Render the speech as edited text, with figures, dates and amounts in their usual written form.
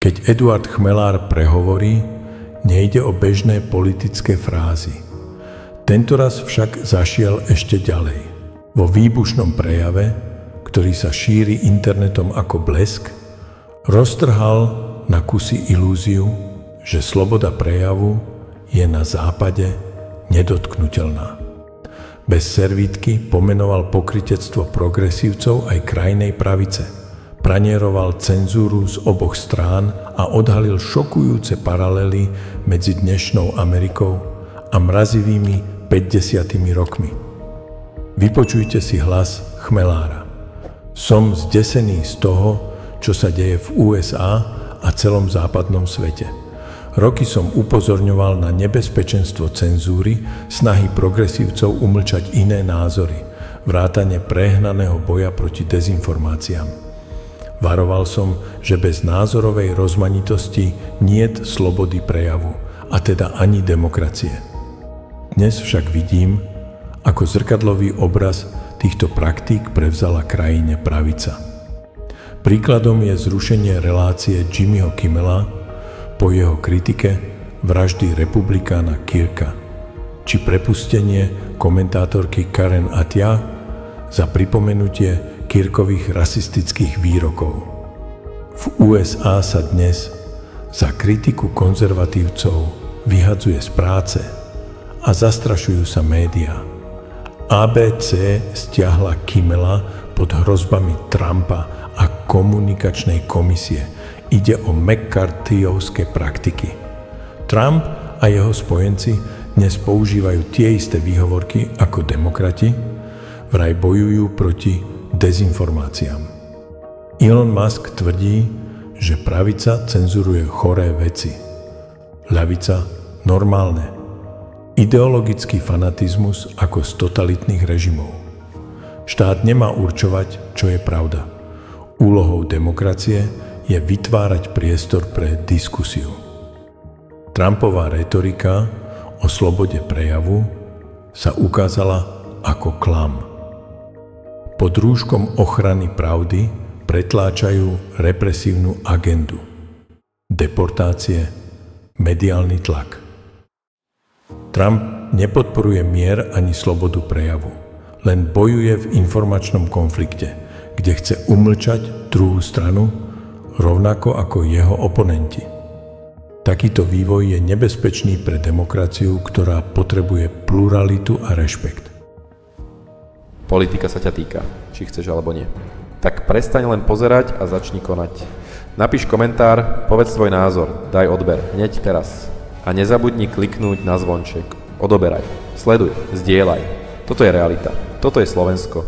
Keď Eduard Chmelár prehovorí, nejde o bežné politické frázy. Tentoraz však zašiel ešte ďalej. Vo výbušnom prejave, ktorý sa šíri internetom ako blesk, roztrhal na kusy ilúziu, že sloboda prejavu je na západe nedotknuteľná. Bez servítky pomenoval pokrytectvo progresívcov aj krajnej pravice. Pranieroval cenzúru z oboch strán a odhalil šokujúce paralely medzi dnešnou Amerikou a mrazivými 50. rokmi. Vypočujte si hlas Chmelára. Som zdesený z toho, čo sa deje v USA a celom západnom svete. Roky som upozorňoval na nebezpečenstvo cenzúry, snahy progresívcov umlčať iné názory, vrátane prehnaného boja proti dezinformáciám. Varoval som, že bez názorovej rozmanitosti niet slobody prejavu, a teda ani demokracie. Dnes však vidím, ako zrkadlový obraz týchto praktík prevzala krajine pravica. Príkladom je zrušenie relácie Jimmyho Kimmela po jeho kritike vraždy republikána Kirka, či prepustenie komentátorky Karen Attiah za pripomenutie Kirkových rasistických výrokov. V USA sa dnes za kritiku konzervatívcov vyhadzuje z práce a zastrašujú sa médiá. ABC stiahla Kimmela pod hrozbami Trumpa a komunikačnej komisie. Ide o McCarthyovské praktiky. Trump a jeho spojenci dnes používajú tie isté výhovorky ako demokrati, vraj bojujú proti dezinformáciám. Elon Musk tvrdí, že pravica cenzuruje choré veci, ľavica normálne. Ideologický fanatizmus ako z totalitných režimov. Štát nemá určovať, čo je pravda. Úlohou demokracie je vytvárať priestor pre diskusiu. Trumpová retorika o slobode prejavu sa ukázala ako klam. Pod rúškom ochrany pravdy pretláčajú represívnu agendu. Deportácie, mediálny tlak. Trump nepodporuje mier ani slobodu prejavu, len bojuje v informačnom konflikte, kde chce umlčať druhú stranu, rovnako ako jeho oponenti. Takýto vývoj je nebezpečný pre demokraciu, ktorá potrebuje pluralitu a rešpekt. Politika sa ťa týka, či chceš alebo nie. Tak prestaň len pozerať a začni konať. Napíš komentár, povedz svoj názor, daj odber, hneď teraz. A nezabudni kliknúť na zvonček. Odoberaj, sleduj, zdieľaj. Toto je realita, toto je Slovensko.